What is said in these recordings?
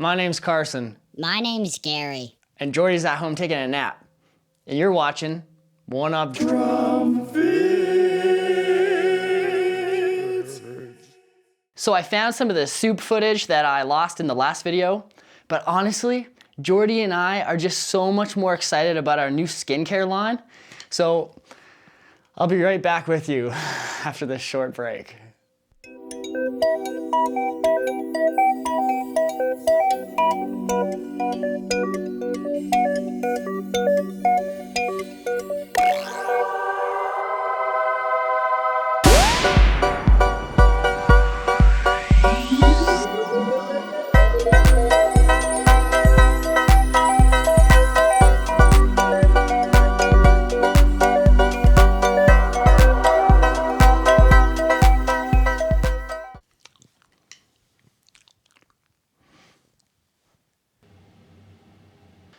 My name's Carson. My name's Gary. And Jordie's at home taking a nap. And you're watching One Up Drum Vids. So I found some of the soup footage that I lost in the last video, but honestly, Jordie and I are just so much more excited about our new skincare line. So I'll be right back with you after this short break.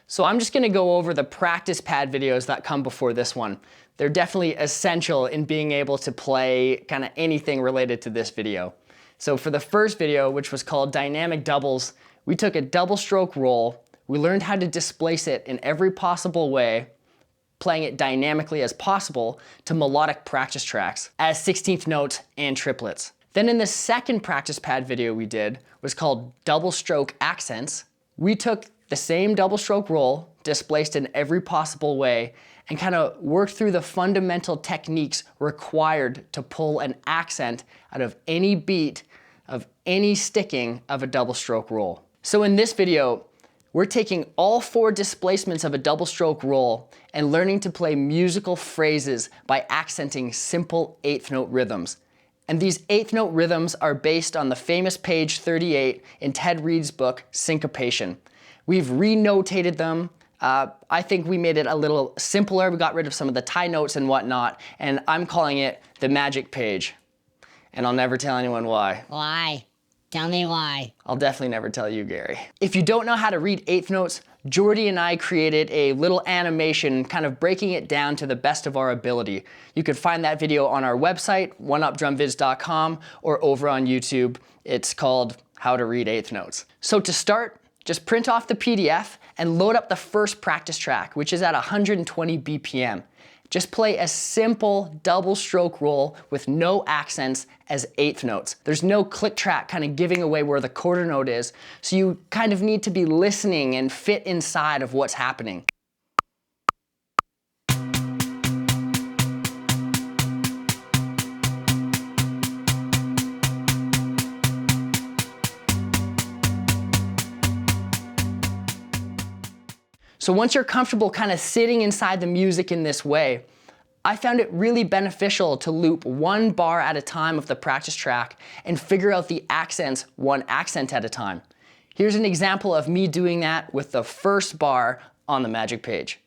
So I'm just gonna go over the practice pad videos that come before this one. They're definitely essential in being able to play kind of anything related to this video. So for the first video, which was called Dynamic Doubles, we took a double stroke roll, we learned how to displace it in every possible way, playing it dynamically as possible to melodic practice tracks as 16th notes and triplets. Then in the second practice pad video we did was called Double Stroke Accents. We took the same double stroke roll, displaced in every possible way, and kind of worked through the fundamental techniques required to pull an accent out of any beat of any sticking of a double stroke roll. So in this video, we're taking all 4 displacements of a double stroke roll and learning to play musical phrases by accenting simple 8th note rhythms. And these 8th note rhythms are based on the famous page 38 in Ted Reed's book, Syncopation. We've re-notated them. I think we made it a little simpler. We got rid of some of the tie notes and whatnot, and I'm calling it the magic page. And I'll never tell anyone why. Why? Tell me why. I'll definitely never tell you, Gary. If you don't know how to read 8th notes, Jordie and I created a little animation kind of breaking it down to the best of our ability. You could find that video on our website, oneupdrumvids.com, or over on YouTube. It's called How to Read 8th Notes. So to start, just print off the PDF and load up the first practice track, which is at 120 BPM. Just play a simple double stroke roll with no accents as 8th notes. There's no click track kind of giving away where the quarter note is, so you kind of need to be listening and fit inside of what's happening. So once you're comfortable kind of sitting inside the music in this way, I found it really beneficial to loop 1 bar at a time of the practice track and figure out the accents 1 accent at a time. Here's an example of me doing that with the first bar on the magic page.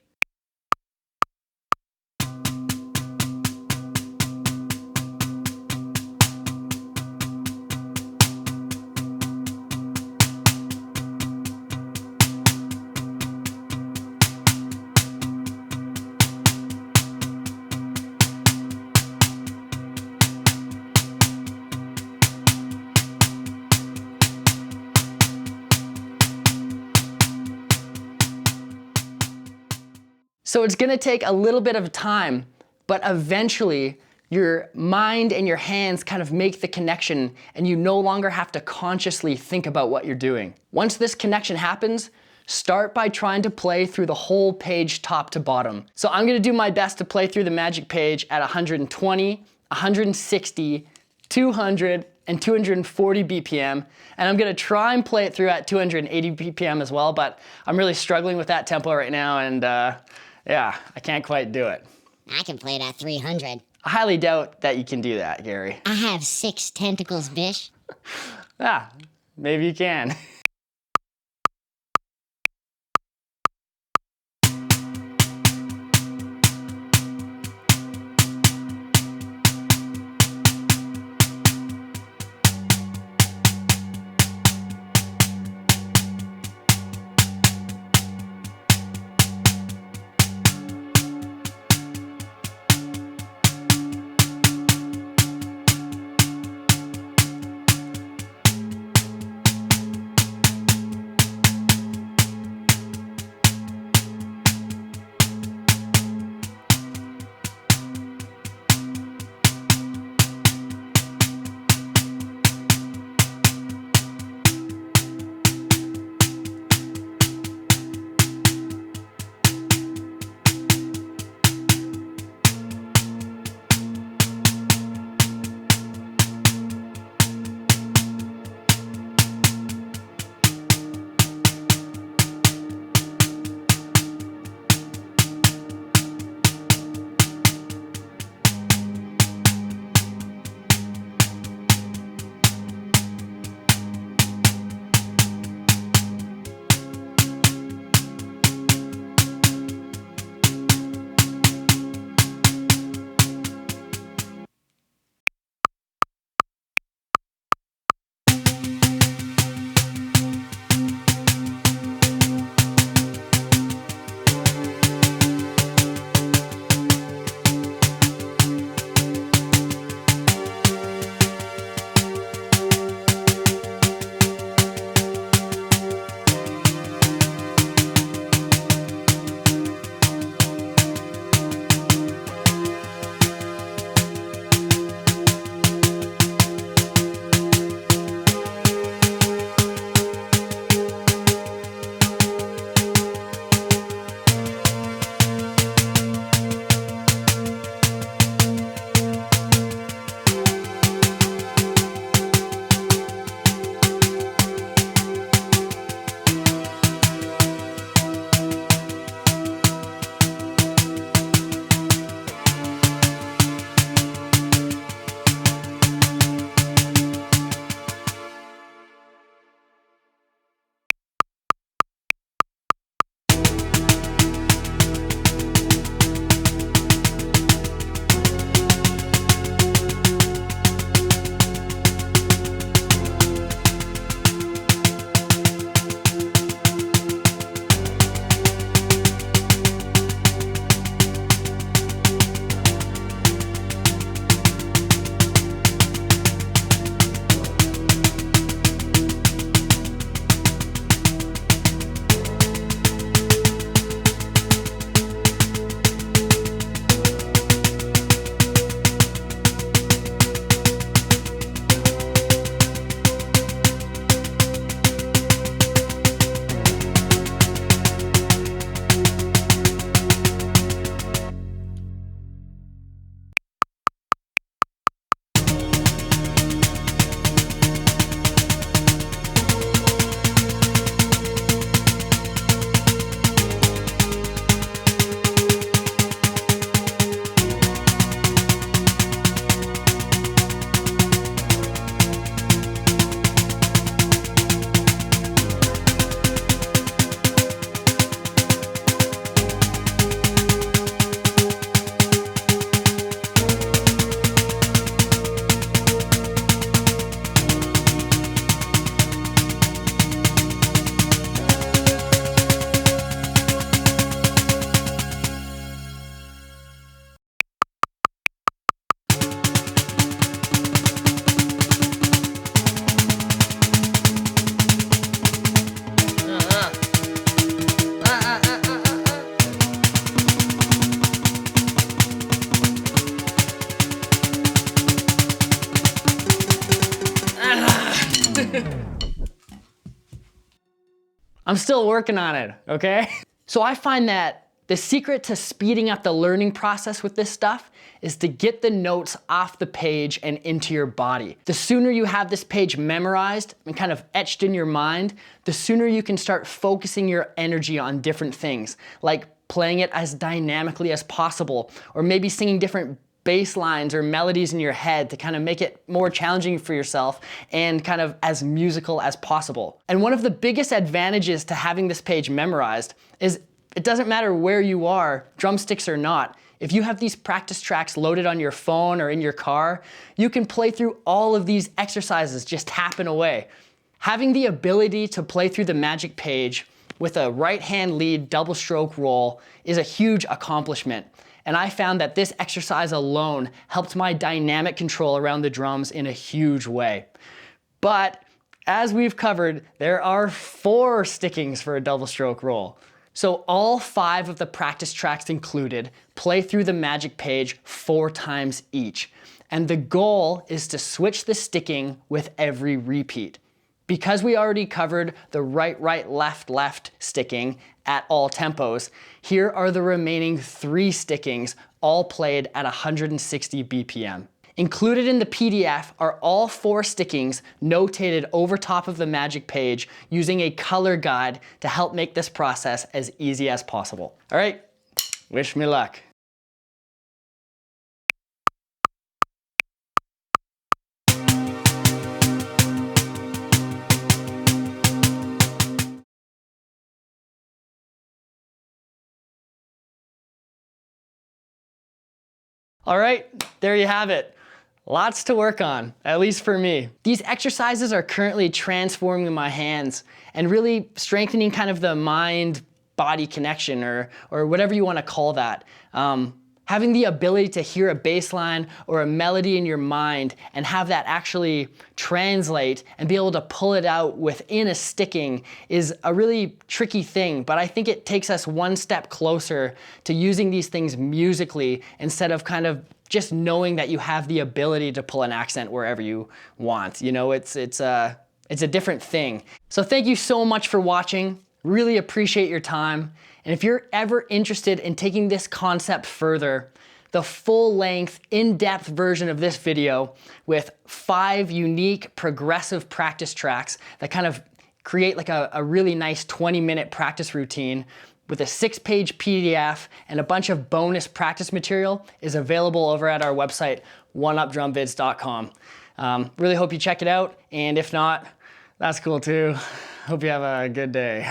So it's gonna take a little bit of time, but eventually your mind and your hands kind of make the connection and you no longer have to consciously think about what you're doing. Once this connection happens, start by trying to play through the whole page top to bottom. So I'm gonna do my best to play through the magic page at 120, 160, 200, and 240 BPM, and I'm gonna try and play it through at 280 BPM as well, but I'm really struggling with that tempo right now, and yeah, I can't quite do it. I can play it at 300. I highly doubt that you can do that, Gary. I have 6 tentacles, bish. Ah, maybe you can. I'm still working on it, okay? So I find that the secret to speeding up the learning process with this stuff is to get the notes off the page and into your body. The sooner you have this page memorized and kind of etched in your mind, the sooner you can start focusing your energy on different things, like playing it as dynamically as possible, or maybe singing different bass lines or melodies in your head to kind of make it more challenging for yourself and kind of as musical as possible. And one of the biggest advantages to having this page memorized is it doesn't matter where you are, drumsticks or not. If you have these practice tracks loaded on your phone or in your car, you can play through all of these exercises just tapping away. Having the ability to play through the magic page with a right hand lead double stroke roll is a huge accomplishment. And I found that this exercise alone helped my dynamic control around the drums in a huge way. But as we've covered, there are 4 stickings for a double stroke roll. So all 5 of the practice tracks included play through the magic page 4 times each. And the goal is to switch the sticking with every repeat. Because we already covered the right, right, left, left sticking at all tempos, here are the remaining 3 stickings, all played at 160 BPM. Included in the PDF are all 4 stickings notated over top of the magic page using a color guide to help make this process as easy as possible. All right, wish me luck. All right, there you have it. Lots to work on, at least for me. These exercises are currently transforming my hands and really strengthening kind of the mind-body connection or whatever you want to call that. Having the ability to hear a bass line or a melody in your mind and have that actually translate and be able to pull it out within a sticking is a really tricky thing, but I think it takes us one step closer to using these things musically instead of kind of just knowing that you have the ability to pull an accent wherever you want. You know, it's a different thing. So thank you so much for watching. Really appreciate your time. And if you're ever interested in taking this concept further, the full-length, in-depth version of this video with 5 unique progressive practice tracks that kind of create like a really nice 20-minute practice routine with a 6-page PDF and a bunch of bonus practice material is available over at our website, oneupdrumvids.com. Really hope you check it out, and if not, that's cool too. Hope you have a good day.